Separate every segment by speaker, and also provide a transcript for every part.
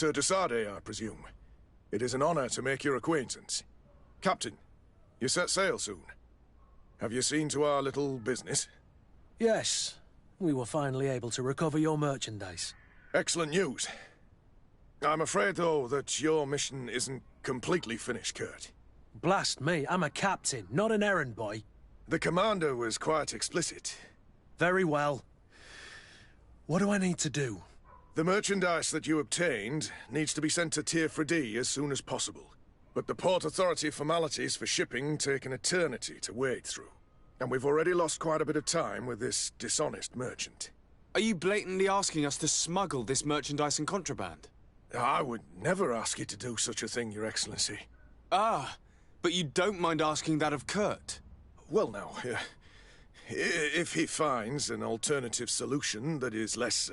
Speaker 1: Sir Desade, I presume. It is an honor to make your acquaintance. Captain, you set sail soon. Have you seen to our little business?
Speaker 2: Yes. We were finally able to recover your merchandise.
Speaker 1: Excellent news. I'm afraid, though, that your mission isn't completely finished, Kurt.
Speaker 2: Blast me, I'm a captain, not an errand boy.
Speaker 1: The commander was quite explicit.
Speaker 2: Very well. What do I need to do?
Speaker 1: The merchandise that you obtained needs to be sent to Tier 4D as soon as possible. But the Port Authority formalities for shipping take an eternity to wade through. And we've already lost quite a bit of time with this dishonest merchant.
Speaker 3: Are you blatantly asking us to smuggle this merchandise and contraband?
Speaker 1: I would never ask you to do such a thing, Your Excellency.
Speaker 3: Ah, but you don't mind asking that of Kurt?
Speaker 1: Well, now, if he finds an alternative solution that is less,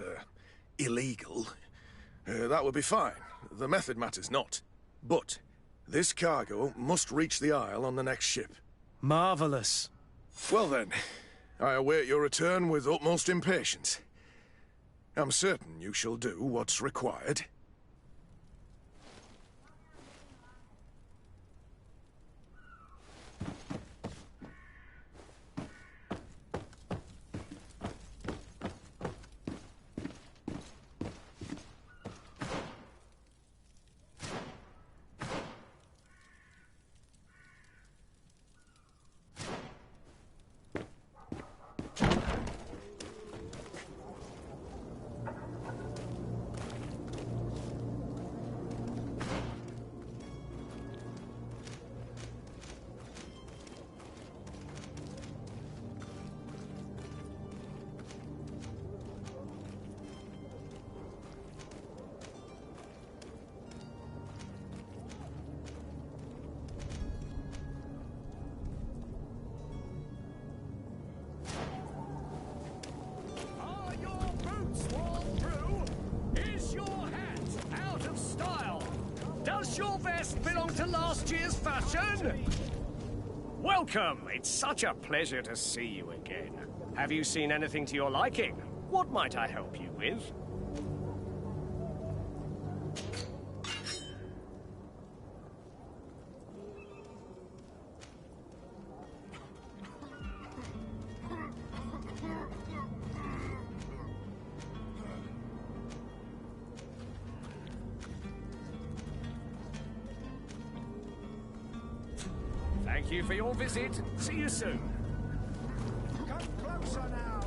Speaker 1: illegal, that would be fine. The method matters not. But this cargo must reach the Isle on the next ship.
Speaker 2: Marvelous.
Speaker 1: Well then, I await your return with utmost impatience. I'm certain you shall do what's required.
Speaker 4: Belong to last year's fashion? Welcome! It's such a pleasure to see you again. Have you seen anything to your liking? What might I help you with? Thank you for your visit. See you soon.
Speaker 5: Come closer now.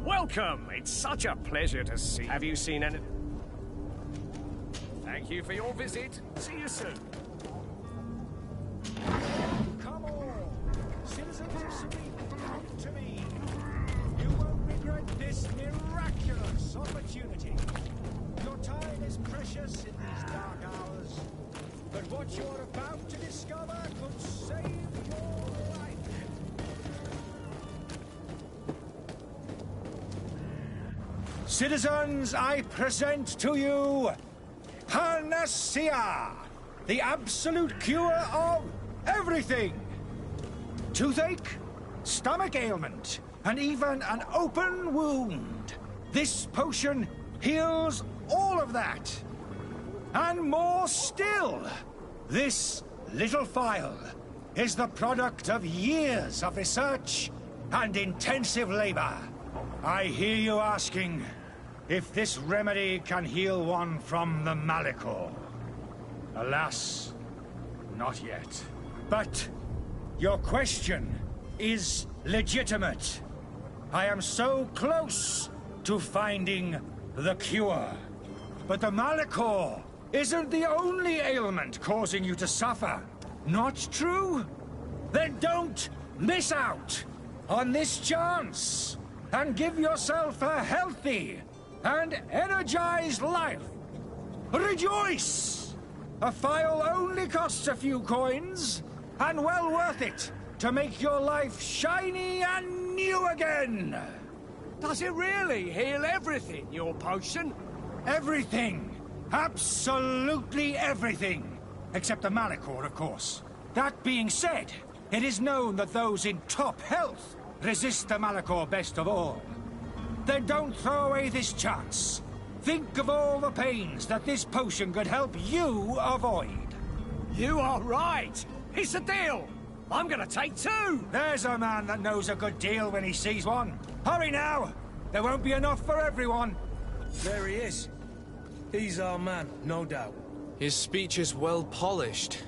Speaker 4: Welcome! It's such a pleasure to see. Have you seen any... Thank you for your visit. See you soon.
Speaker 5: Come on. Citizens of Sabine, come to me. You won't regret this miraculous opportunity. Your time is precious in these dark hours. But what you're about to discover could save your life. Citizens, I present to you Panacea, the absolute cure of everything. Toothache, stomach ailment, and even an open wound. This potion heals all of that. And more still, this little phial is the product of years of research and intensive labor. I hear you asking if this remedy can heal one from the Malachor. Alas, not yet. But your question is legitimate. I am so close to finding the cure. But the Malachor isn't the only ailment causing you to suffer. Not true? Then don't miss out on this chance and give yourself a healthy and energized life. Rejoice! A phial only costs a few coins, and well worth it to make your life shiny and new again.
Speaker 4: Does it really heal everything, your potion?
Speaker 5: Everything. Absolutely everything. Except the Malachor, of course. That being said, it is known that those in top health resist the Malachor best of all. Then don't throw away this chance. Think of all the pains that this potion could help you avoid.
Speaker 4: You are right. It's a deal. I'm gonna take 2.
Speaker 5: There's a man that knows a good deal when he sees one. Hurry now! There won't be enough for everyone.
Speaker 2: There he is. He's our man, no doubt.
Speaker 3: His speech is well polished.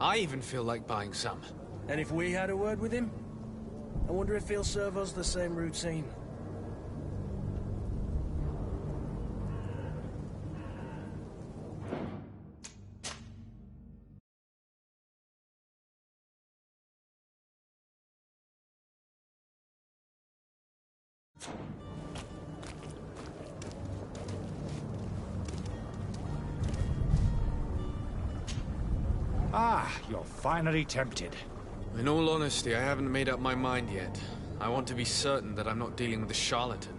Speaker 3: I even feel like buying some.
Speaker 2: And if we had a word with him? I wonder if he'll serve us the same routine.
Speaker 5: Ah, you're finally tempted.
Speaker 3: In all honesty, I haven't made up my mind yet. I want to be certain that I'm not dealing with a charlatan.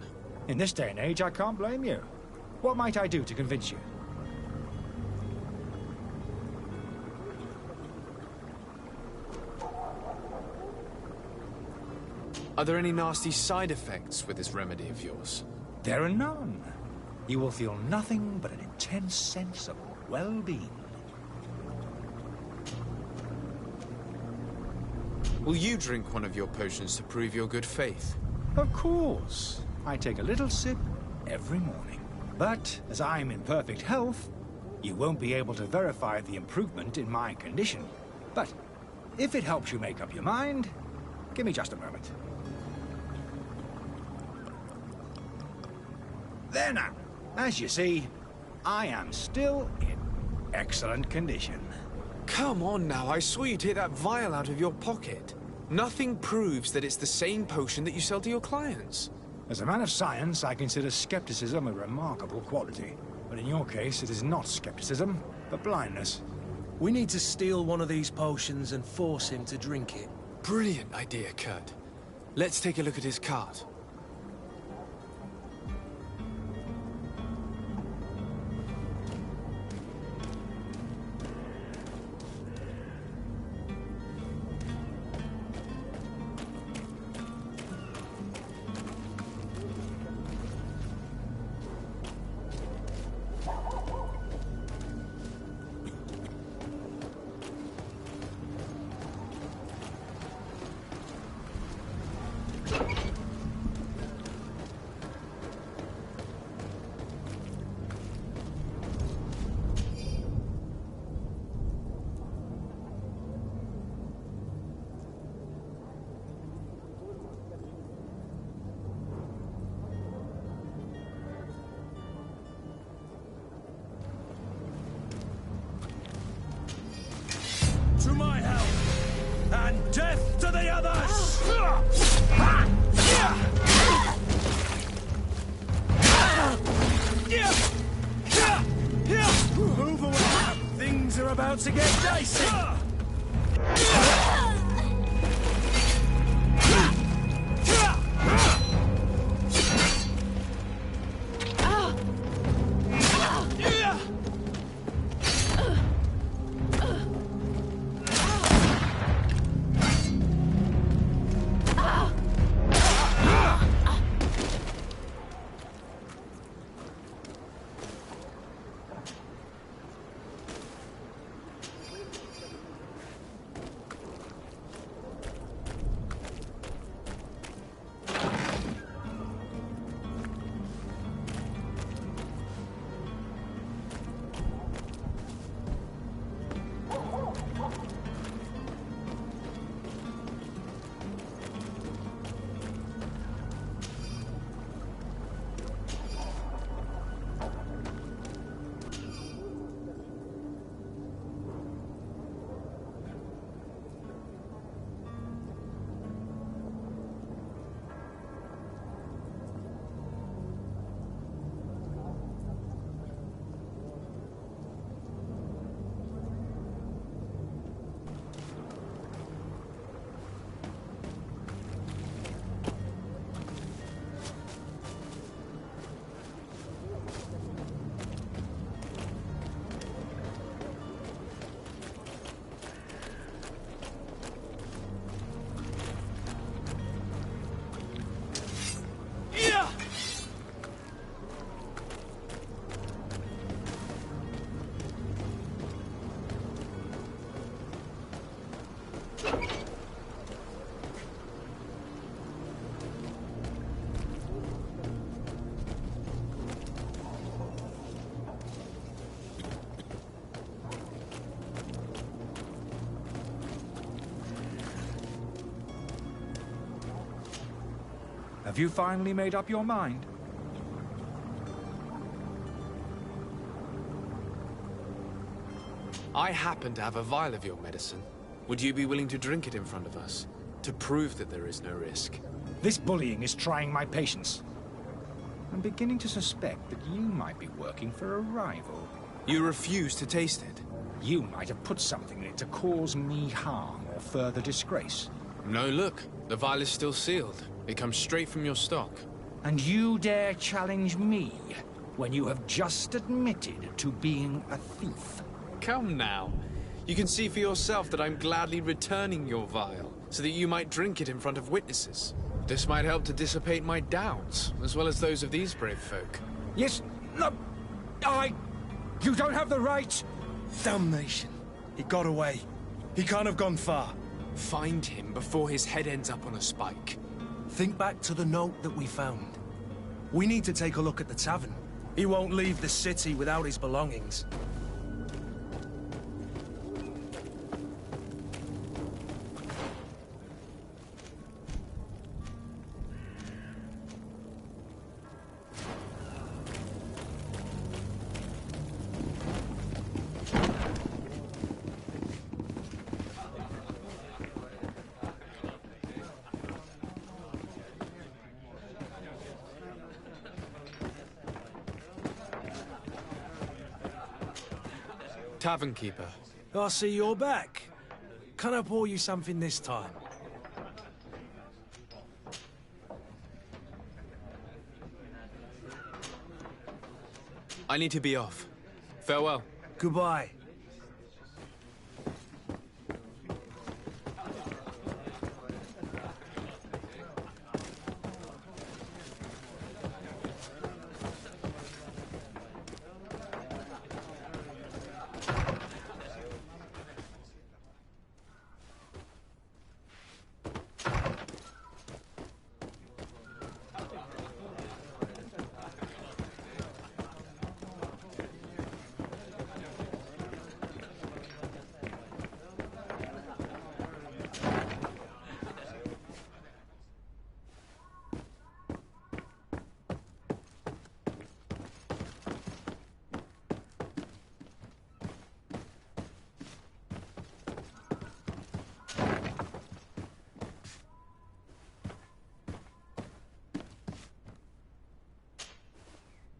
Speaker 5: In this day and age, I can't blame you. What might I do to convince you?
Speaker 3: Are there any nasty side effects with this remedy of yours?
Speaker 5: There are none. You will feel nothing but an intense sense of well-being.
Speaker 3: Will you drink one of your potions to prove your good faith?
Speaker 5: Of course. I take a little sip every morning. But as I'm in perfect health, you won't be able to verify the improvement in my condition. But if it helps you make up your mind, give me just a moment. There now. As you see, I am still in excellent condition.
Speaker 3: Come on now, I swear you take that vial out of your pocket. Nothing proves that it's the same potion that you sell to your clients.
Speaker 5: As a man of science, I consider skepticism a remarkable quality. But in your case, it is not skepticism, but blindness.
Speaker 2: We need to steal one of these potions and force him to drink it.
Speaker 3: Brilliant idea, Kurt. Let's take a look at his cart.
Speaker 2: To my help! And death to the others! Move away! Things are about to get dicey!
Speaker 5: Have you finally made up your mind?
Speaker 3: I happen to have a vial of your medicine. Would you be willing to drink it in front of us? To prove that there is no risk?
Speaker 5: This bullying is trying my patience. I'm beginning to suspect that you might be working for a rival.
Speaker 3: You refuse to taste it?
Speaker 5: You might have put something in it to cause me harm or further disgrace.
Speaker 3: No, look. The vial is still sealed. It comes straight from your stock.
Speaker 5: And you dare challenge me when you have just admitted to being a thief?
Speaker 3: Come now. You can see for yourself that I'm gladly returning your vial, so that you might drink it in front of witnesses. This might help to dissipate my doubts, as well as those of these brave folk.
Speaker 5: Yes, no, You don't have the right!
Speaker 2: Damnation. He got away. He can't have gone far.
Speaker 3: Find him before his head ends up on a spike.
Speaker 2: Think back to the note that we found. We need to take a look at the tavern. He won't leave the city without his belongings.
Speaker 3: Tavern keeper.
Speaker 2: I see you're back. Can I pour you something this time?
Speaker 3: I need to be off. Farewell.
Speaker 2: Goodbye.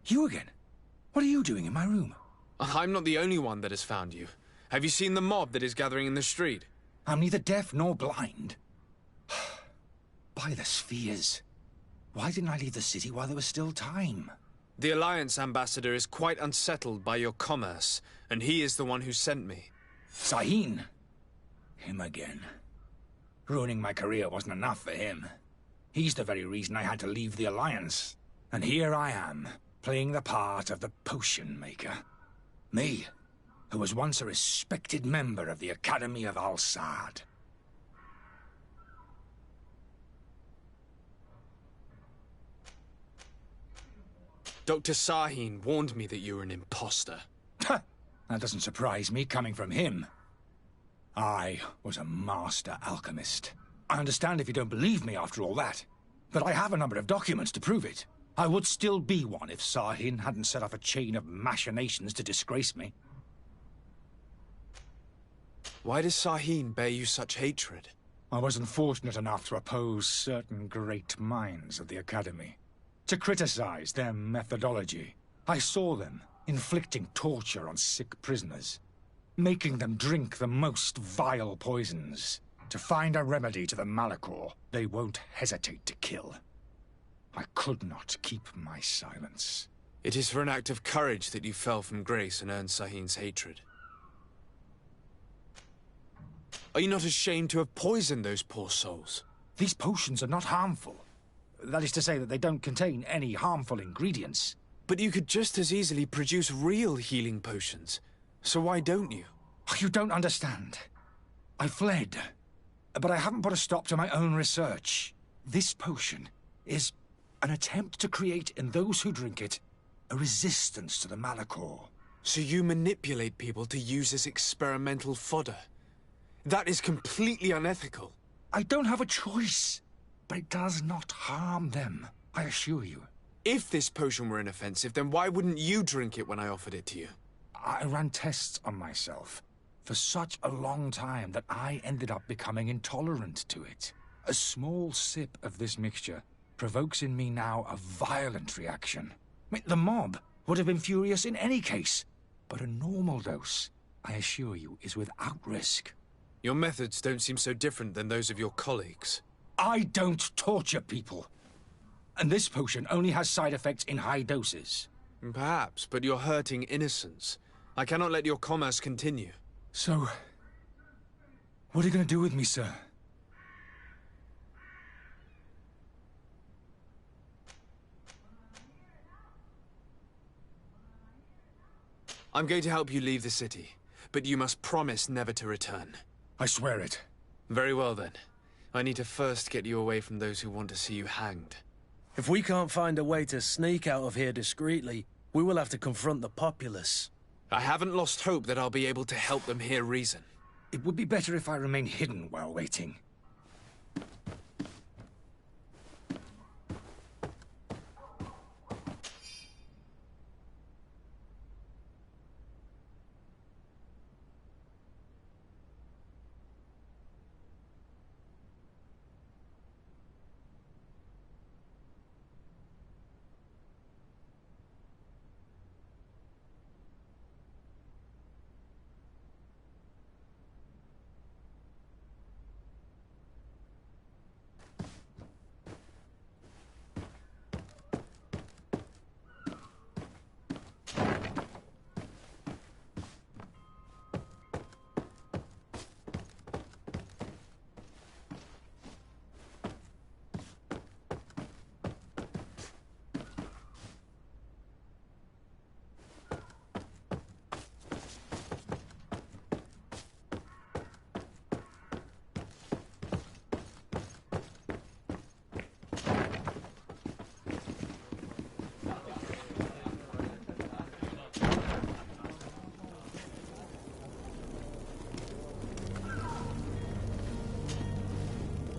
Speaker 5: You again? What are you doing in my room?
Speaker 3: I'm not the only one that has found you. Have you seen the mob that is gathering in the street?
Speaker 5: I'm neither deaf nor blind. By the spheres. Why didn't I leave the city while there was still time?
Speaker 3: The Alliance ambassador is quite unsettled by your commerce, and he is the one who sent me.
Speaker 5: Sahin. Him again. Ruining my career wasn't enough for him. He's the very reason I had to leave the Alliance. And here I am, playing the part of the potion maker. Me, who was once a respected member of the Academy of Al-Saad.
Speaker 3: Dr. Sahin warned me that you were an imposter.
Speaker 5: That doesn't surprise me, coming from him. I was a master alchemist. I understand if you don't believe me after all that, but I have a number of documents to prove it. I would still be one if Sahin hadn't set off a chain of machinations to disgrace me.
Speaker 3: Why does Sahin bear you such hatred?
Speaker 5: I wasn't fortunate enough to oppose certain great minds of the Academy. To criticize their methodology. I saw them inflicting torture on sick prisoners, making them drink the most vile poisons. To find a remedy to the Malachor, they won't hesitate to kill. I could not keep my silence.
Speaker 3: It is for an act of courage that you fell from grace and earned Sahin's hatred. Are you not ashamed to have poisoned those poor souls?
Speaker 5: These potions are not harmful. That is to say that they don't contain any harmful ingredients.
Speaker 3: But you could just as easily produce real healing potions. So why don't you?
Speaker 5: You don't understand. I fled. But I haven't put a stop to my own research. This potion is an attempt to create in those who drink it a resistance to the Malachor.
Speaker 3: So you manipulate people to use as experimental fodder? That is completely unethical.
Speaker 5: I don't have a choice. but it does not harm them, I assure you.
Speaker 3: If this potion were inoffensive, then why wouldn't you drink it when I offered it to you?
Speaker 5: I ran tests on myself for such a long time that I ended up becoming intolerant to it. A small sip of this mixture provokes in me now a violent reaction. I mean, the mob would have been furious in any case, but a normal dose, I assure you, is without risk.
Speaker 3: Your methods don't seem so different than those of your colleagues.
Speaker 5: I don't torture people. And this potion only has side effects in high doses.
Speaker 3: Perhaps, but you're hurting innocents. I cannot let your commerce continue.
Speaker 5: So, what are you going to do with me, sir?
Speaker 3: I'm going to help you leave the city, but you must promise never to return.
Speaker 5: I swear it.
Speaker 3: Very well then. I need to first get you away from those who want to see you hanged.
Speaker 2: If we can't find a way to sneak out of here discreetly, we will have to confront the populace.
Speaker 3: I haven't lost hope that I'll be able to help them hear reason.
Speaker 5: It would be better if I remained hidden while waiting.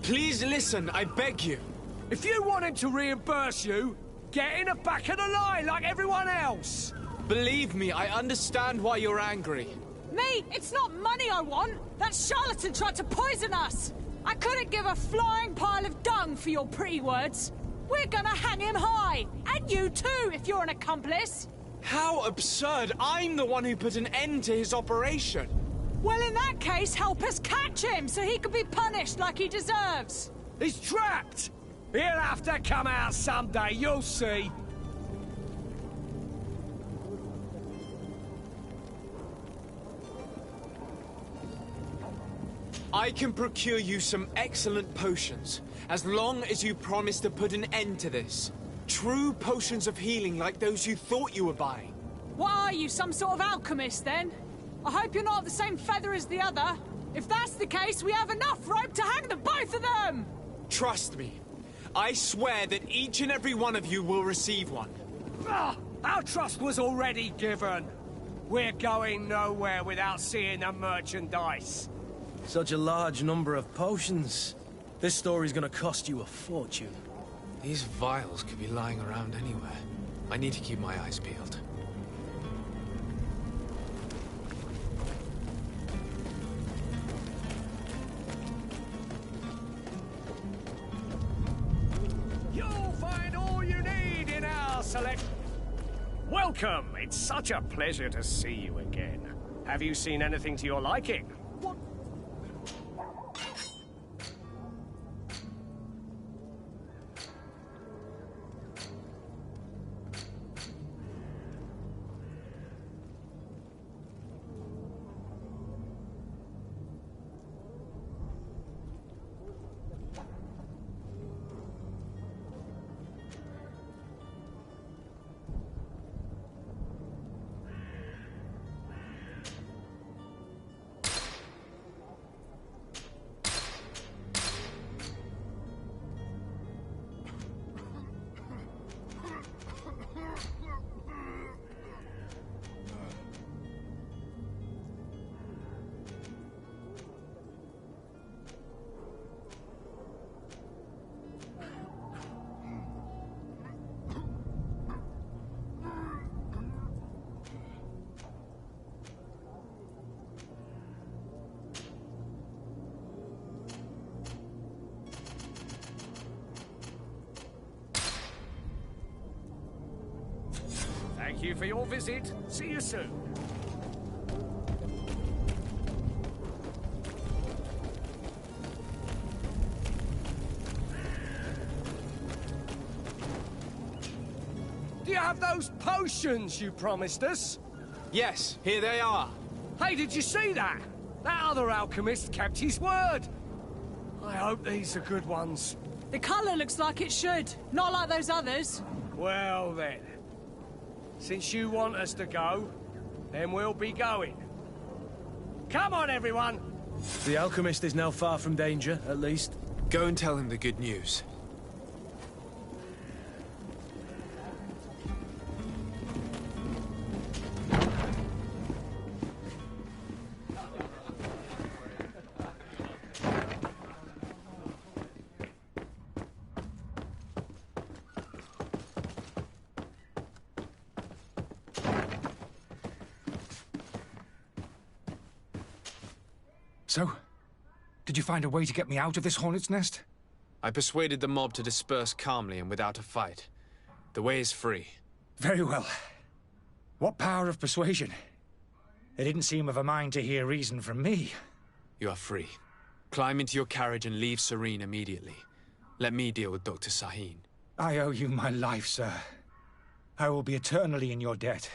Speaker 3: Please listen, I beg you.
Speaker 4: If you wanted to reimburse you, get in the back of the line like everyone else.
Speaker 3: Believe me, I understand why you're angry.
Speaker 6: Me? It's not money I want. That charlatan tried to poison us. I couldn't give a flying pile of dung for your pretty words. We're gonna hang him high. And you too, if you're an accomplice.
Speaker 3: How absurd! I'm the one who put an end to his operation.
Speaker 6: Well, in that case, help us catch him so he can be punished like he deserves.
Speaker 4: He's trapped. He'll have to come out someday, you'll see.
Speaker 3: I can procure you some excellent potions, as long as you promise to put an end to this. True potions of healing like those you thought you were buying.
Speaker 6: What are you, some sort of alchemist, then? I hope you're not the same feather as the other. If that's the case, we have enough rope to hang the both of them!
Speaker 3: Trust me. I swear that each and every one of you will receive one.
Speaker 4: Our trust was already given. We're going nowhere without seeing the merchandise.
Speaker 2: Such a large number of potions. This story's gonna cost you a fortune.
Speaker 3: These vials could be lying around anywhere. I need to keep my eyes peeled.
Speaker 4: You'll find all you need in our select... Welcome! It's such a pleasure to see you again. Have you seen anything to your liking? What? Thank you for your visit. See you soon. Do you have those potions you promised us?
Speaker 3: Yes, here they are.
Speaker 4: Hey, did you see that? That other alchemist kept his word. I hope these are good ones.
Speaker 6: The colour looks like it should. Not like those others.
Speaker 4: Well then. Since you want us to go, then we'll be going. Come on, everyone!
Speaker 2: The alchemist is now far from danger, at least.
Speaker 3: Go and tell him the good news.
Speaker 5: So, did you find a way to get me out of this hornet's nest?
Speaker 3: I persuaded the mob to disperse calmly and without a fight. The way is free.
Speaker 5: Very well. What power of persuasion? They didn't seem of a mind to hear reason from me.
Speaker 3: You are free. Climb into your carriage and leave Serene immediately. Let me deal with Dr. Sahin.
Speaker 5: I owe you my life, sir. I will be eternally in your debt.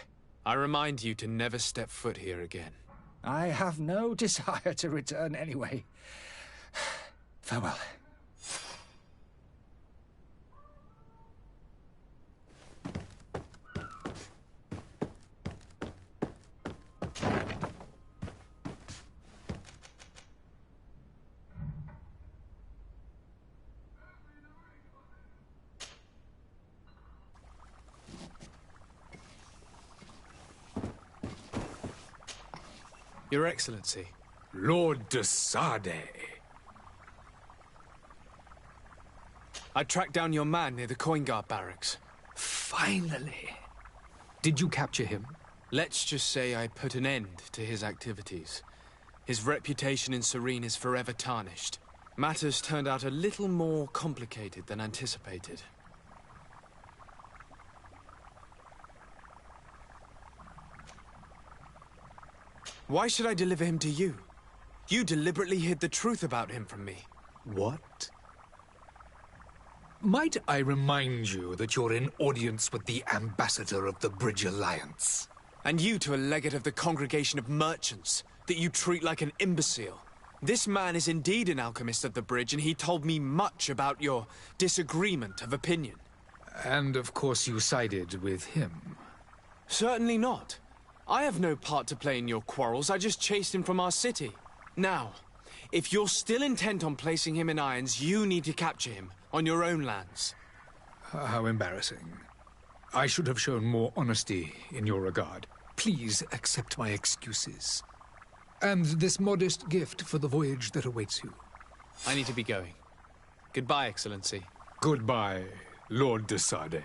Speaker 3: I remind you to never step foot here again.
Speaker 5: I have no desire to return anyway. Farewell.
Speaker 3: Your Excellency.
Speaker 7: Lord de Sade.
Speaker 3: I tracked down your man near the Coin Guard barracks.
Speaker 7: Finally. Did you capture him?
Speaker 3: Let's just say I put an end to his activities. His reputation in Serene is forever tarnished. Matters turned out a little more complicated than anticipated. Why should I deliver him to you? You deliberately hid the truth about him from me.
Speaker 7: What? Might I remind you that you're in audience with the ambassador of the Bridge Alliance?
Speaker 3: And you to a legate of the Congregation of Merchants, that you treat like an imbecile. This man is indeed an alchemist of the Bridge, and he told me much about your disagreement of opinion.
Speaker 7: And of course you sided with him.
Speaker 3: Certainly not. I have no part to play in your quarrels. I just chased him from our city. Now, if you're still intent on placing him in irons, you need to capture him on your own lands.
Speaker 7: How embarrassing. I should have shown more honesty in your regard. Please accept my excuses. And this modest gift for the voyage that awaits you.
Speaker 3: I need to be going. Goodbye, Excellency.
Speaker 7: Goodbye, Lord de Sade.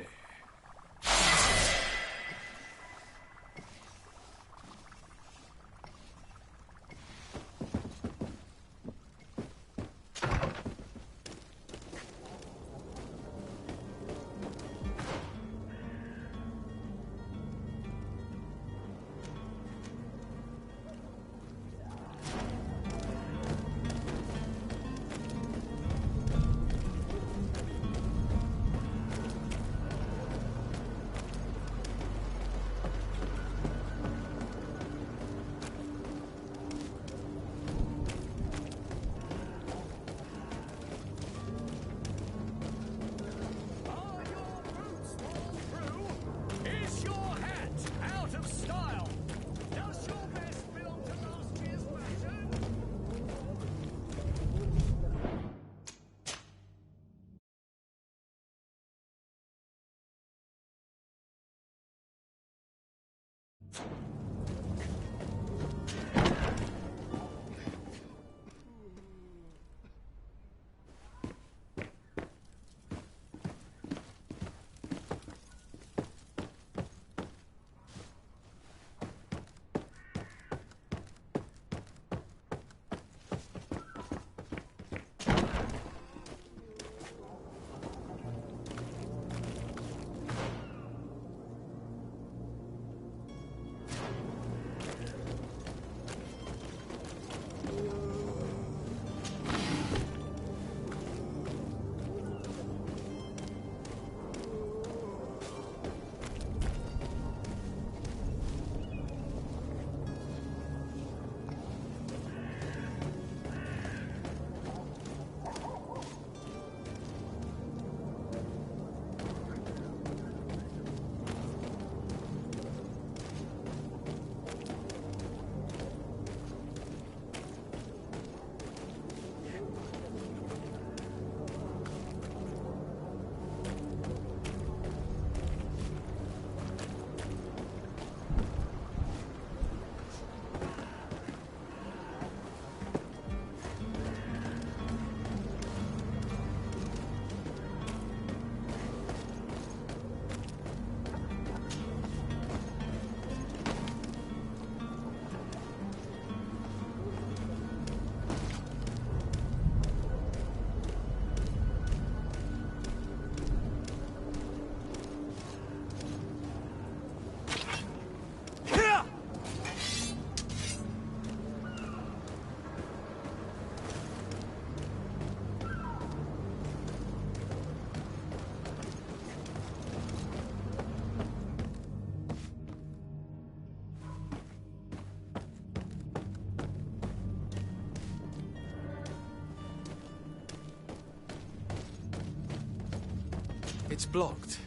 Speaker 3: It's blocked.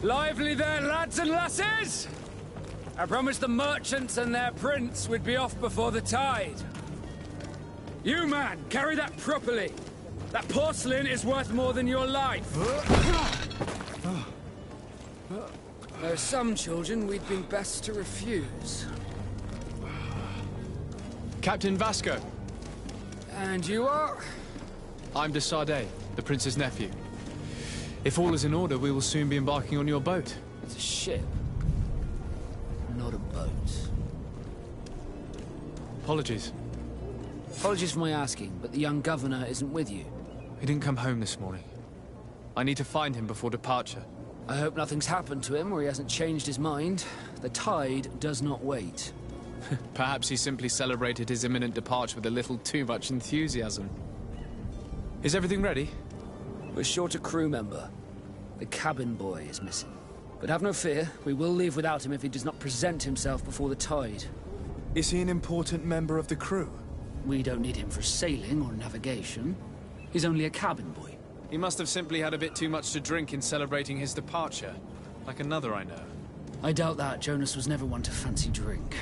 Speaker 8: Lively there, lads and lasses! I promised the merchants and their prince we'd be off before the tide. You, man, carry that properly. That porcelain is worth more than your life. There are some children we'd be best to refuse.
Speaker 3: Captain Vasco.
Speaker 8: And you are?
Speaker 3: I'm de Sardet, the prince's nephew. If all is in order, we will soon be embarking on your boat.
Speaker 8: It's a ship, not a boat.
Speaker 3: Apologies.
Speaker 8: Apologies for my asking, but the young governor isn't with you.
Speaker 3: He didn't come home this morning. I need to find him before departure.
Speaker 8: I hope nothing's happened to him or he hasn't changed his mind. The tide does not wait.
Speaker 3: Perhaps he simply celebrated his imminent departure with a little too much enthusiasm. Is everything ready?
Speaker 8: We're short a crew member. The cabin boy is missing. But have no fear, we will leave without him if he does not present himself before the tide.
Speaker 3: Is he an important member of the crew?
Speaker 8: We don't need him for sailing or navigation. He's only a cabin boy.
Speaker 3: He must have simply had a bit too much to drink in celebrating his departure. Like another I know.
Speaker 8: I doubt that. Jonas was never one to fancy drink.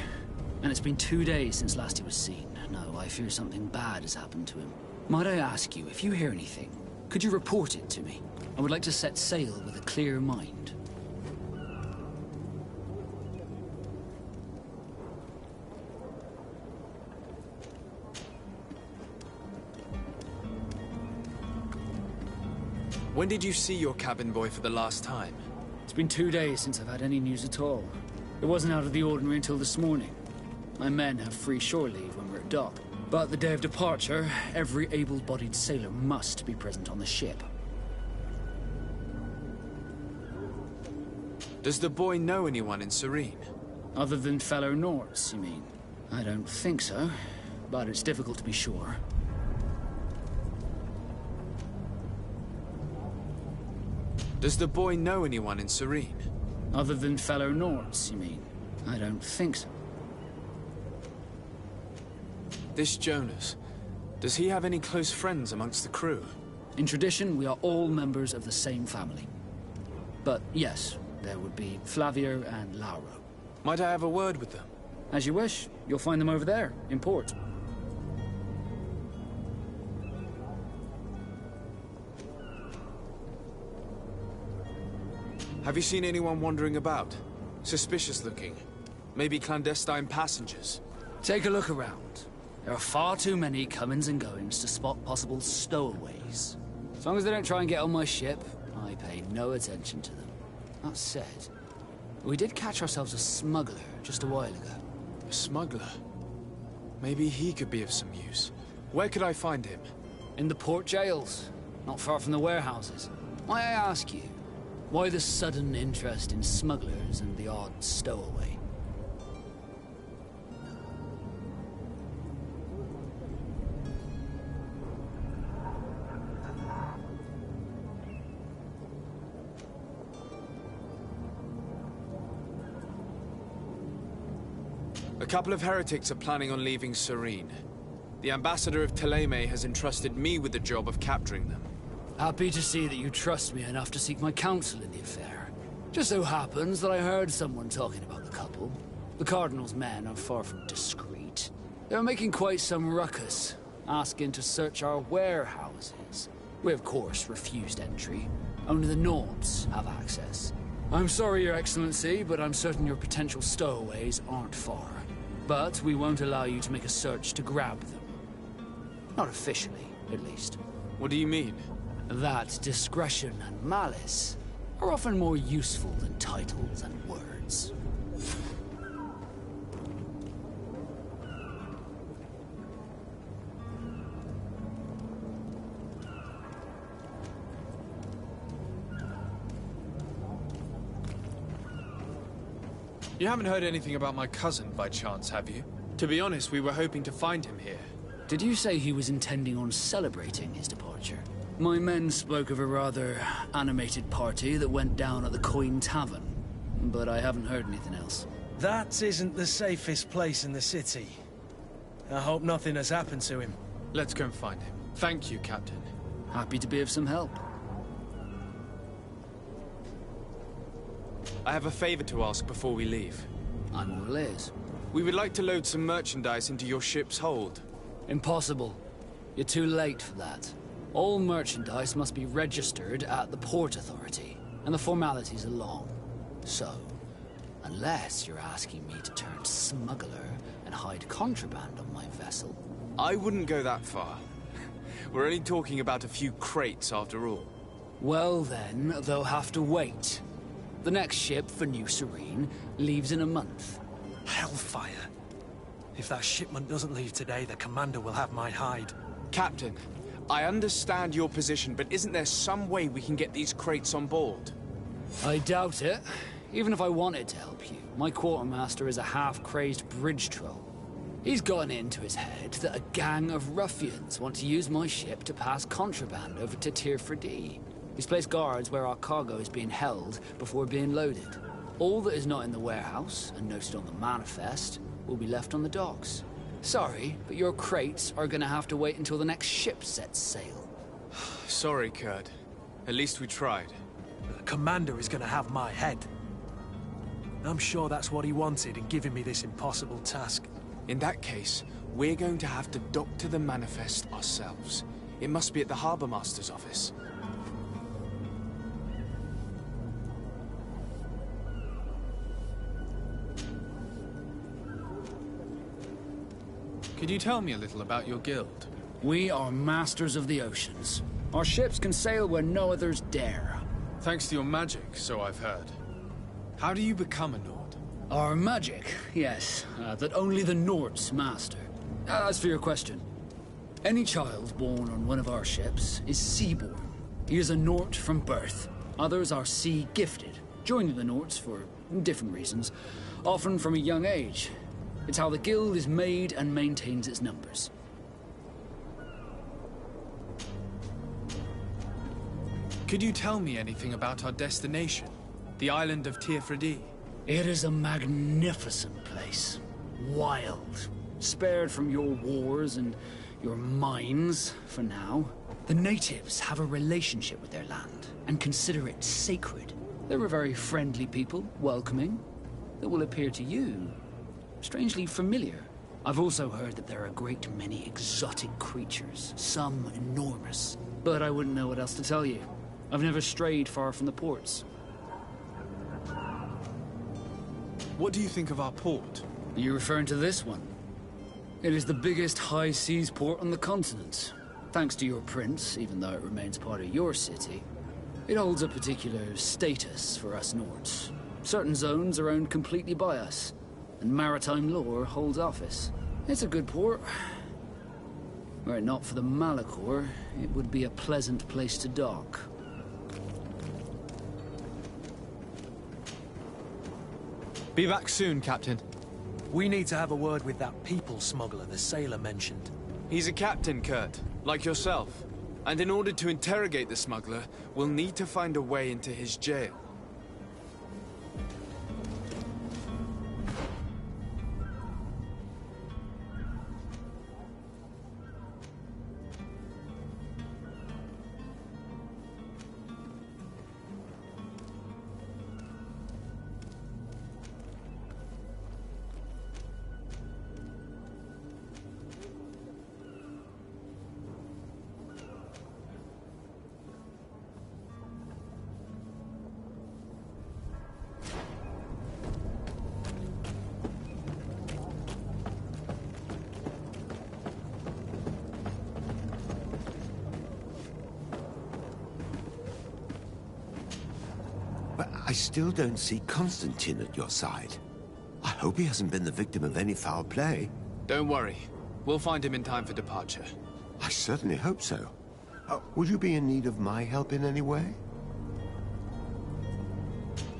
Speaker 8: And it's been 2 days since last he was seen. No, I fear something bad has happened to him. Might I ask you, if you hear anything, could you report it to me? I would like to set sail with a clear mind.
Speaker 3: When did you see your cabin boy for the last time?
Speaker 8: It's been 2 days since I've had any news at all. It wasn't out of the ordinary until this morning. My men have free shore leave when we're at dock. But the day of departure, every able-bodied sailor must be present on the ship.
Speaker 3: Does the boy know anyone in Serene?
Speaker 8: Other than fellow Nords, you mean? I don't think so, but it's difficult to be sure.
Speaker 3: Does the boy know anyone in Serene?
Speaker 8: Other than fellow Nords, you mean? I don't think so.
Speaker 3: This Jonas, does he have any close friends amongst the crew?
Speaker 8: In tradition, we are all members of the same family. But yes, there would be Flavio and Lauro.
Speaker 3: Might I have a word with them?
Speaker 8: As you wish. You'll find them over there, in port.
Speaker 3: Have you seen anyone wandering about? Suspicious looking? Maybe clandestine passengers?
Speaker 8: Take a look around. There are far too many comings and goings to spot possible stowaways. As long as they don't try and get on my ship, I pay no attention to them. That said, we did catch ourselves a smuggler just a while ago.
Speaker 3: A smuggler? Maybe he could be of some use. Where could I find him?
Speaker 8: In the port jails, not far from the warehouses. Might I ask you, why the sudden interest in smugglers and the odd stowaway?
Speaker 3: A couple of heretics are planning on leaving Serene. The ambassador of Teleme has entrusted me with the job of capturing them.
Speaker 8: Happy to see that you trust me enough to seek my counsel in the affair. Just so happens that I heard someone talking about the couple. The Cardinal's men are far from discreet. They were making quite some ruckus, asking to search our warehouses. We, of course, refused entry. Only the Nords have access. I'm sorry, Your Excellency, but I'm certain your potential stowaways aren't far. But we won't allow you to make a search to grab them. Not officially, at least.
Speaker 3: What do you mean?
Speaker 8: That discretion and malice are often more useful than titles and words.
Speaker 3: You haven't heard anything about my cousin, by chance, have you? To be honest, we were hoping to find him here.
Speaker 8: Did you say he was intending on celebrating his departure? My men spoke of a rather animated party that went down at the Coin Tavern, but I haven't heard anything else.
Speaker 2: That isn't the safest place in the city. I hope nothing has happened to him.
Speaker 3: Let's go and find him. Thank you, Captain.
Speaker 8: Happy to be of some help.
Speaker 3: I have a favor to ask before we leave.
Speaker 8: I'm all ears.
Speaker 3: We would like to load some merchandise into your ship's hold.
Speaker 8: Impossible. You're too late for that. All merchandise must be registered at the Port Authority, and the formalities are long. So, unless you're asking me to turn smuggler and hide contraband on my vessel...
Speaker 3: I wouldn't go that far. We're only talking about a few crates after all.
Speaker 8: Well then, they'll have to wait. The next ship for New Serene leaves in a month.
Speaker 2: Hellfire. If that shipment doesn't leave today, the commander will have my hide.
Speaker 3: Captain, I understand your position, but isn't there some way we can get these crates on board?
Speaker 8: I doubt it. Even if I wanted to help you, my quartermaster is a half-crazed bridge troll. He's gotten into his head that a gang of ruffians want to use my ship to pass contraband over to Tier 4D. He's placed guards where our cargo is being held before being loaded. All that is not in the warehouse, and noted on the manifest, will be left on the docks. Sorry, but your crates are gonna have to wait until the next ship sets sail.
Speaker 3: Sorry, Kurt. At least we tried.
Speaker 2: The commander is gonna have my head. I'm sure that's what he wanted in giving me this impossible task.
Speaker 3: In that case, we're going to have to doctor the manifest ourselves. It must be at the Harbour Master's office. Could you tell me a little about your guild?
Speaker 8: We are masters of the oceans. Our ships can sail where no others dare.
Speaker 3: Thanks to your magic, so I've heard. How do you become a Nord?
Speaker 8: Our magic, yes, that only the Nords master. As for your question, any child born on one of our ships is seaborn. He is a Nord from birth. Others are sea-gifted, joining the Nords for different reasons, often from a young age. It's how the guild is made and maintains its numbers.
Speaker 3: Could you tell me anything about our destination? The island of Tier 4D?
Speaker 8: It is a magnificent place. Wild. Spared from your wars and your mines, for now. The natives have a relationship with their land, and consider it sacred. They're a very friendly people, welcoming, that will appear to you strangely familiar. I've also heard that there are a great many exotic creatures, some enormous. But I wouldn't know what else to tell you. I've never strayed far from the ports.
Speaker 3: What do you think of our port?
Speaker 8: Are you referring to this one? It is the biggest high seas port on the continent. Thanks to your prince, even though it remains part of your city. It holds a particular status for us Nords. Certain zones are owned completely by us, and maritime law holds office. It's a good port. Were it not for the Malachor, it would be a pleasant place to dock.
Speaker 3: Be back soon, Captain.
Speaker 2: We need to have a word with that people smuggler the sailor mentioned.
Speaker 3: He's a captain, Kurt, like yourself. And in order to interrogate the smuggler, we'll need to find a way into his jail.
Speaker 9: I still don't see Constantine at your side. I hope he hasn't been the victim of any foul play.
Speaker 3: Don't worry. We'll find him in time for departure.
Speaker 9: I certainly hope so. Would you be in need of my help in any way?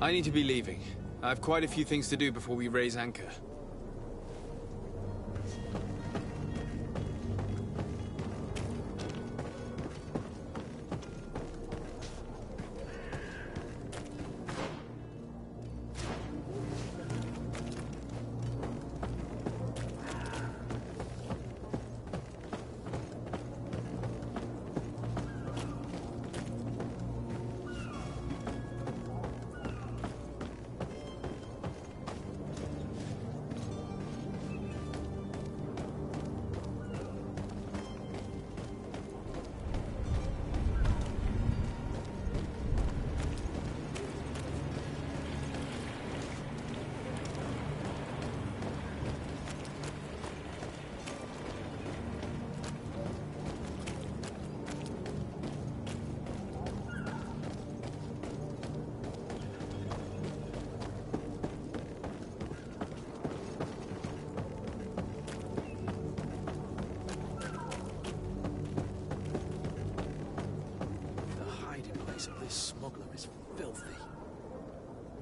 Speaker 3: I need to be leaving. I have quite a few things to do before we raise anchor.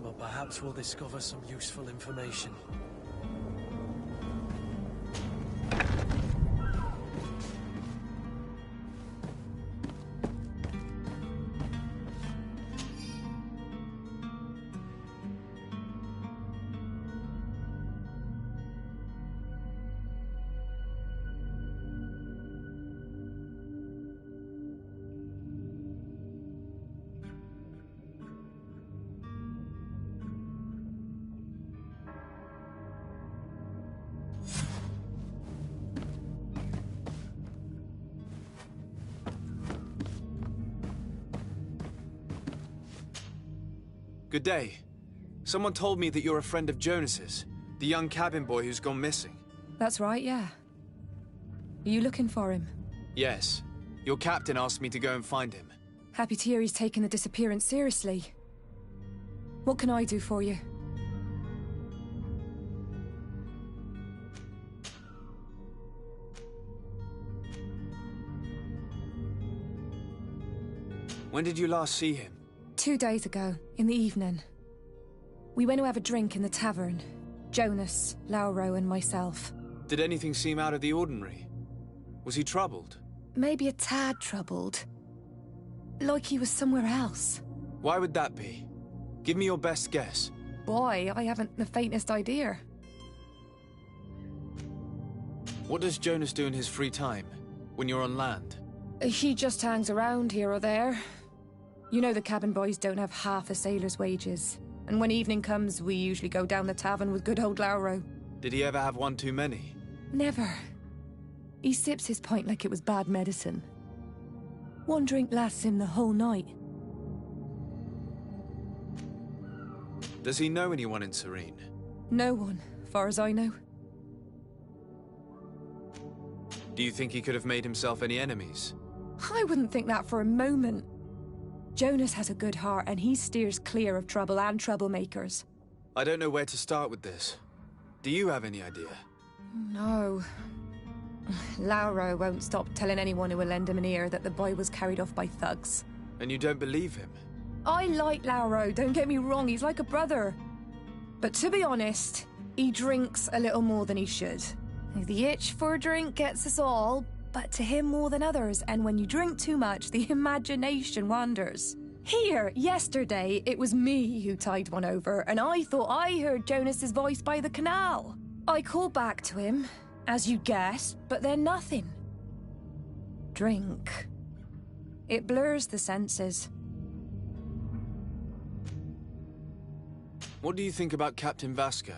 Speaker 2: but perhaps we'll discover some useful information.
Speaker 3: Good day. Someone told me that you're a friend of Jonas's, the young cabin boy who's gone missing.
Speaker 10: That's right, yeah. Are you looking for him?
Speaker 3: Yes. Your captain asked me to go and find him.
Speaker 10: Happy to hear he's taken the disappearance seriously. What can I do for you?
Speaker 3: When did you last see him?
Speaker 10: 2 days ago, in the evening. We went to have a drink in the tavern. Jonas, Lauro and myself.
Speaker 3: Did anything seem out of the ordinary? Was he troubled?
Speaker 10: Maybe a tad troubled. Like he was somewhere else.
Speaker 3: Why would that be? Give me your best guess.
Speaker 10: Boy, I haven't the faintest idea.
Speaker 3: What does Jonas do in his free time, when you're on land?
Speaker 10: He just hangs around here or there. You know the cabin boys don't have half a sailor's wages. And when evening comes, we usually go down the tavern with good old Lauro.
Speaker 3: Did he ever have one too many?
Speaker 10: Never. He sips his pint like it was bad medicine. One drink lasts him the whole night.
Speaker 3: Does he know anyone in Serene?
Speaker 10: No one, far as I know.
Speaker 3: Do you think he could have made himself any enemies?
Speaker 10: I wouldn't think that for a moment. Jonas has a good heart and he steers clear of trouble and troublemakers.
Speaker 3: I don't know where to start with this. Do you have any idea?
Speaker 10: No. Lauro won't stop telling anyone who will lend him an ear that the boy was carried off by thugs.
Speaker 3: And you don't believe him?
Speaker 10: I like Lauro, don't get me wrong, he's like a brother. But to be honest, he drinks a little more than he should. The itch for a drink gets us all, but to him more than others, and when you drink too much, the imagination wanders. Here, yesterday, it was me who tied one over, and I thought I heard Jonas's voice by the canal. I called back to him, as you guessed, but then nothing. Drink. It blurs the senses.
Speaker 3: What do you think about Captain Vasco?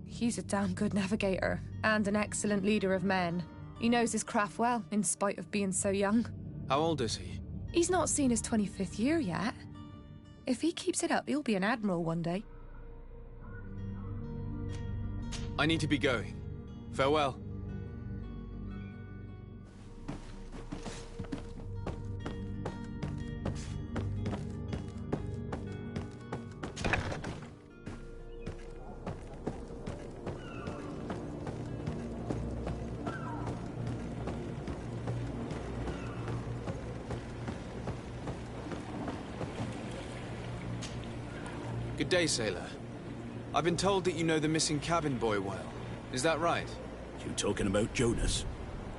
Speaker 10: He's a damn good navigator, and an excellent leader of men. He knows his craft well, in spite of being so young.
Speaker 3: How old is he?
Speaker 10: He's not seen his 25th year yet. If he keeps it up, he'll be an admiral one day.
Speaker 3: I need to be going. Farewell. Good day, sailor. I've been told that you know the missing cabin boy well. Is that right?
Speaker 11: You talking about Jonas?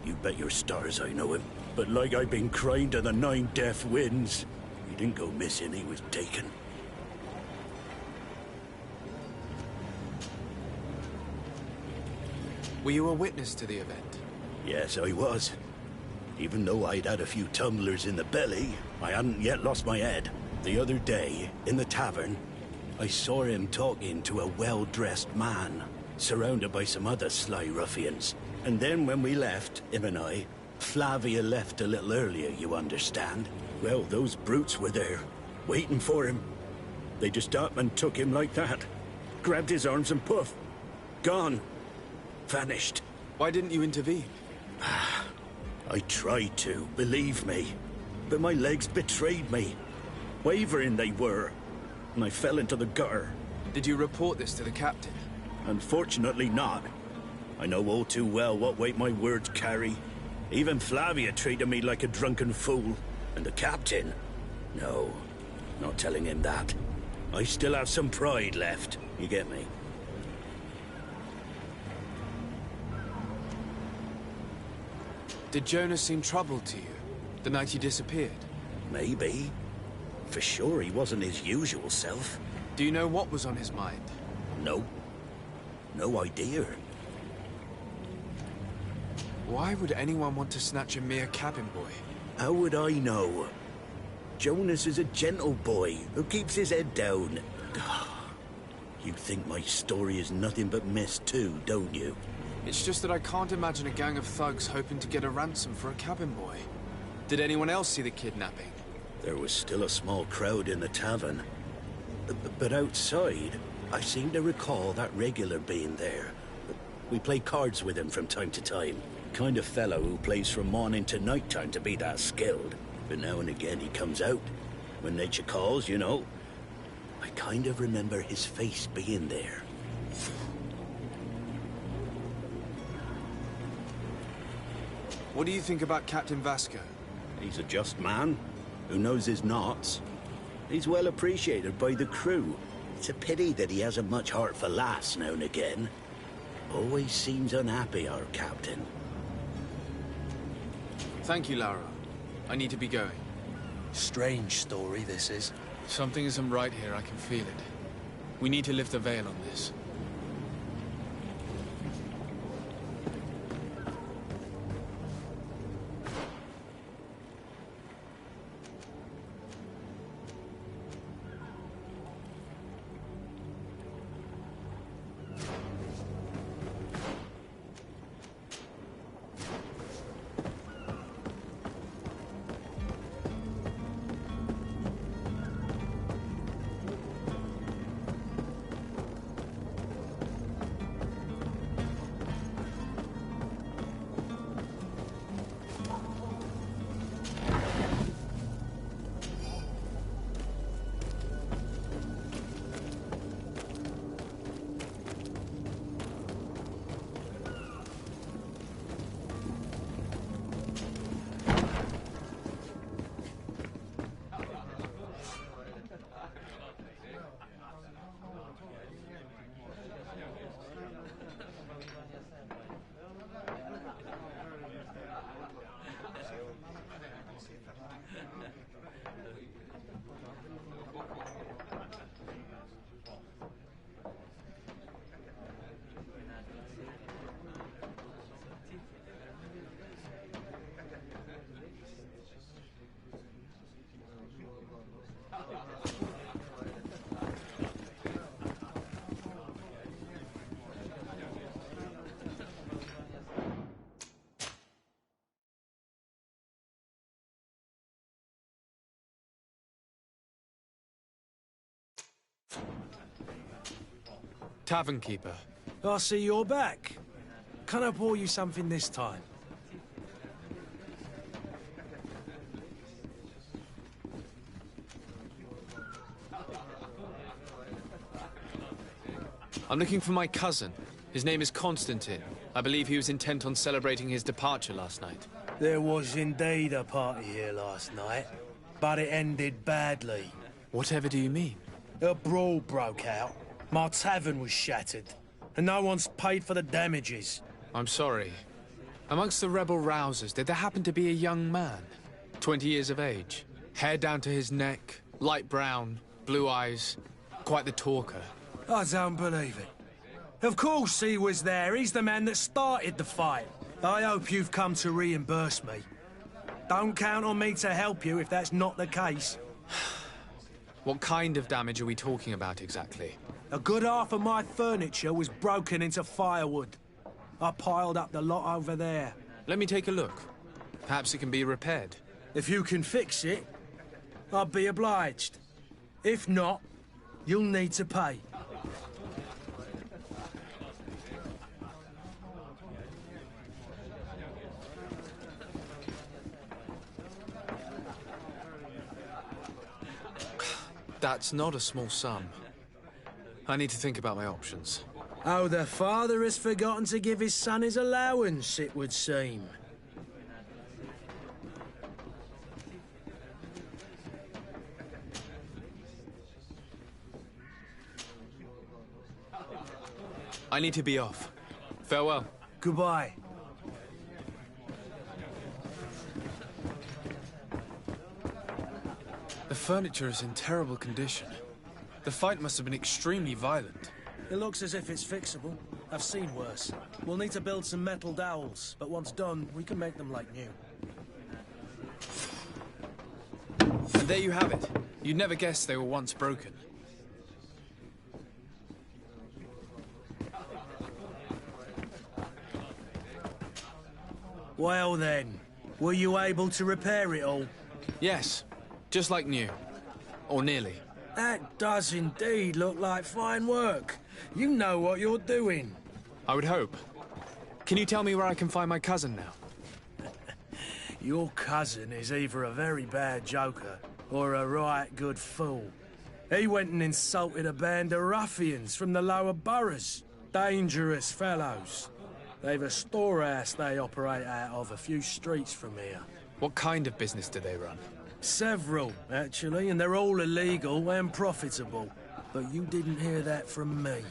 Speaker 11: You bet your stars I know him. But like I've been crying to the 9 deaf winds, he didn't go missing, he was taken.
Speaker 3: Were you a witness to the event?
Speaker 11: Yes, I was. Even though I'd had a few tumblers in the belly, I hadn't yet lost my head. The other day, in the tavern, I saw him talking to a well-dressed man, surrounded by some other sly ruffians. And then when we left, him and I, Flavia left a little earlier, you understand. Well, those brutes were there, waiting for him. They just up and took him like that. Grabbed his arms and poof. Gone. Vanished.
Speaker 3: Why didn't you intervene?
Speaker 11: I tried to, believe me. But my legs betrayed me. Wavering they were. And I fell into the gutter.
Speaker 3: Did you report this to the captain?
Speaker 11: Unfortunately not. I know all too well what weight my words carry. Even Flavia treated me like a drunken fool. And the captain? No, not telling him that. I still have some pride left. You get me?
Speaker 3: Did Jonas seem troubled to you the night he disappeared?
Speaker 11: Maybe. For sure he wasn't his usual self.
Speaker 3: Do you know what was on his mind?
Speaker 11: No. No idea.
Speaker 3: Why would anyone want to snatch a mere cabin boy?
Speaker 11: How would I know? Jonas is a gentle boy who keeps his head down. You think my story is nothing but mist too, don't you?
Speaker 3: It's just that I can't imagine a gang of thugs hoping to get a ransom for a cabin boy. Did anyone else see the kidnapping?
Speaker 11: There was still a small crowd in the tavern. But outside, I seem to recall that regular being there. We play cards with him from time to time. Kind of fellow who plays from morning to night time to be that skilled. But now and again he comes out. When nature calls, you know. I kind of remember his face being there.
Speaker 3: What do you think about Captain Vasco?
Speaker 11: He's a just man who knows his knots. He's well appreciated by the crew. It's a pity that he hasn't much heart for laughs now and again. Always seems unhappy, our captain.
Speaker 3: Thank you, Laura. I need to be going.
Speaker 2: Strange story, this is.
Speaker 3: Something isn't right here, I can feel it. We need to lift the veil on this. Tavern keeper.
Speaker 2: I see you're back. Can I pour you something this time?
Speaker 3: I'm looking for my cousin. His name is Constantine. I believe he was intent on celebrating his departure last night.
Speaker 2: There was indeed a party here last night, but it ended badly.
Speaker 3: Whatever do you mean?
Speaker 2: A brawl broke out. My tavern was shattered, and no one's paid for the damages.
Speaker 3: I'm sorry. Amongst the rebel rousers, did there happen to be a young man? 20 years of age. Hair down to his neck, light brown, blue eyes. Quite the talker.
Speaker 2: I don't believe it. Of course he was there. He's the man that started the fight. I hope you've come to reimburse me. Don't count on me to help you if that's not the case.
Speaker 3: What kind of damage are we talking about exactly?
Speaker 2: A good half of my furniture was broken into firewood. I piled up the lot over there.
Speaker 3: Let me take a look. Perhaps it can be repaired.
Speaker 2: If you can fix it, I'll be obliged. If not, you'll need to pay.
Speaker 3: That's not a small sum. I need to think about my options.
Speaker 2: Oh, the father has forgotten to give his son his allowance, it would seem.
Speaker 3: I need to be off. Farewell.
Speaker 2: Goodbye.
Speaker 3: The furniture is in terrible condition. The fight must have been extremely violent.
Speaker 2: It looks as if it's fixable. I've seen worse. We'll need to build some metal dowels, but once done, we can make them like new.
Speaker 3: And there you have it. You'd never guess they were once broken.
Speaker 2: Well then, were you able to repair it all?
Speaker 3: Yes, just like new. Or nearly.
Speaker 2: That does indeed look like fine work. You know what you're doing.
Speaker 3: I would hope. Can you tell me where I can find my cousin now?
Speaker 2: Your cousin is either a very bad joker or a right good fool. He went and insulted a band of ruffians from the lower boroughs. Dangerous fellows. They've a storehouse they operate out of a few streets from here.
Speaker 3: What kind of business do they run?
Speaker 2: Several, actually, and they're all illegal and profitable. But you didn't hear that from me.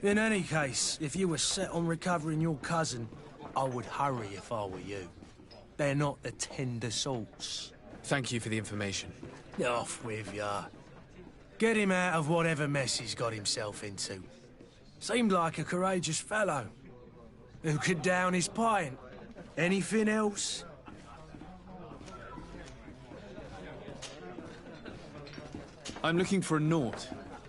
Speaker 2: In any case, if you were set on recovering your cousin, I would hurry if I were you. They're not the tender sorts.
Speaker 3: Thank you for the information.
Speaker 2: Off with ya. Get him out of whatever mess he's got himself into. Seemed like a courageous fellow. Who could down his pint? Anything else?
Speaker 3: I'm looking for a Naut.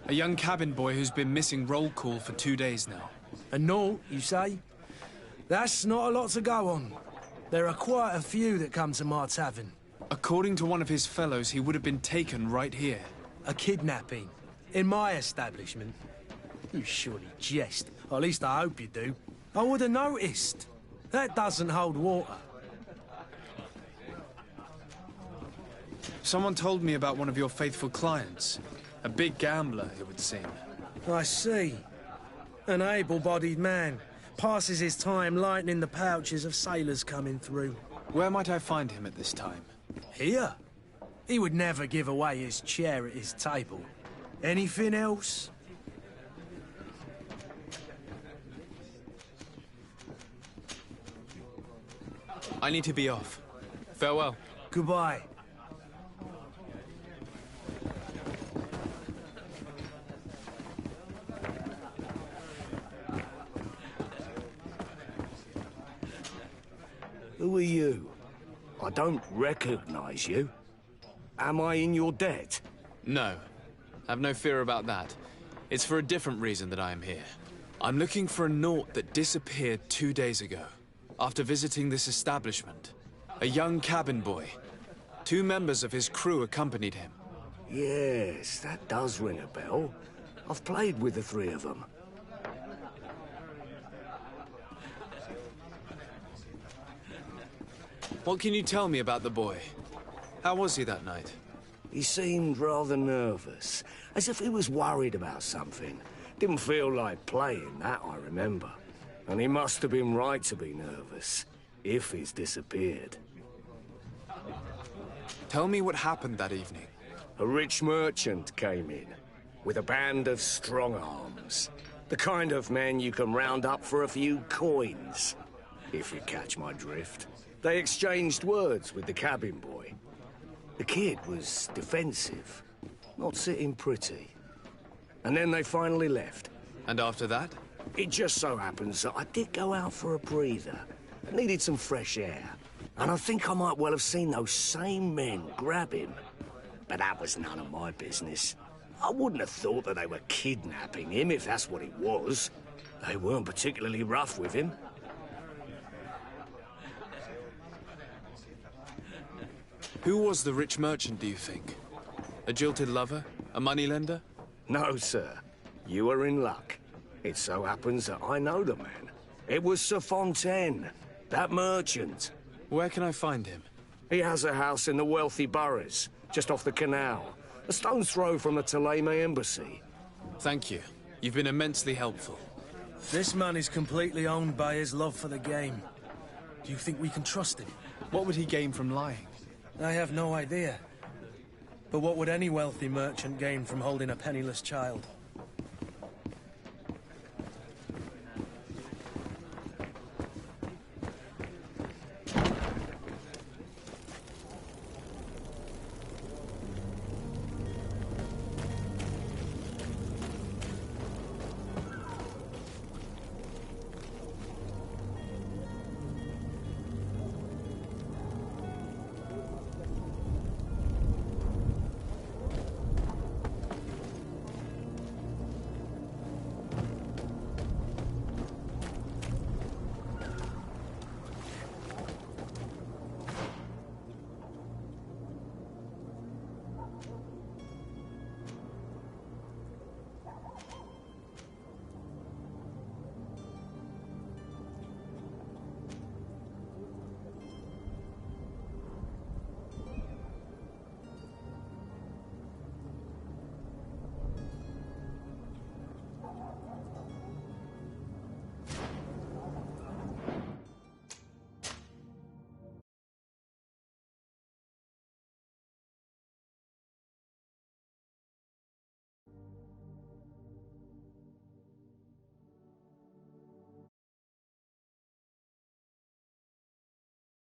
Speaker 3: A young cabin boy who's been missing roll call for 2 days now.
Speaker 2: A Naut, you say? That's not a lot to go on. There are quite a few that come to my tavern.
Speaker 3: According to one of his fellows, he would have been taken right here.
Speaker 2: A kidnapping? In my establishment? You surely jest. Or at least I hope you do. I would have noticed. That doesn't hold water.
Speaker 3: Someone told me about one of your faithful clients. A big gambler, it would seem.
Speaker 2: I see. An able-bodied man. Passes his time lightening the pouches of sailors coming through.
Speaker 3: Where might I find him at this time?
Speaker 2: Here? He would never give away his chair at his table. Anything else?
Speaker 3: I need to be off. Farewell.
Speaker 2: Goodbye.
Speaker 4: Who are you? I don't recognize you. Am I in your debt?
Speaker 3: No. Have no fear about that. It's for a different reason that I am here. I'm looking for a Naut that disappeared 2 days ago, after visiting this establishment. A young cabin boy. 2 members of his crew accompanied him.
Speaker 4: Yes, that does ring a bell. I've played with the 3 of them.
Speaker 3: What can you tell me about the boy? How was he that night?
Speaker 4: He seemed rather nervous, as if he was worried about something. Didn't feel like playing, that I remember. And he must have been right to be nervous, if he's disappeared.
Speaker 3: Tell me what happened that evening.
Speaker 4: A rich merchant came in, with a band of strong arms. The kind of men you can round up for a few coins, if you catch my drift. They exchanged words with the cabin boy. The kid was defensive, not sitting pretty. And then they finally left.
Speaker 3: And after that?
Speaker 4: It just so happens that I did go out for a breather. Needed some fresh air. And I think I might well have seen those same men grab him. But that was none of my business. I wouldn't have thought that they were kidnapping him, if that's what it was. They weren't particularly rough with him.
Speaker 3: Who was the rich merchant, do you think? A jilted lover? A moneylender?
Speaker 4: No, sir. You are in luck. It so happens that I know the man. It was Sir Fontaine, that merchant.
Speaker 3: Where can I find him?
Speaker 4: He has a house in the wealthy boroughs, just off the canal. A stone's throw from the Theleme embassy.
Speaker 3: Thank you. You've been immensely helpful.
Speaker 2: This man is completely owned by his love for the game. Do you think we can trust him?
Speaker 3: What would he gain from lying?
Speaker 2: I have no idea. But what would any wealthy merchant gain from holding a penniless child?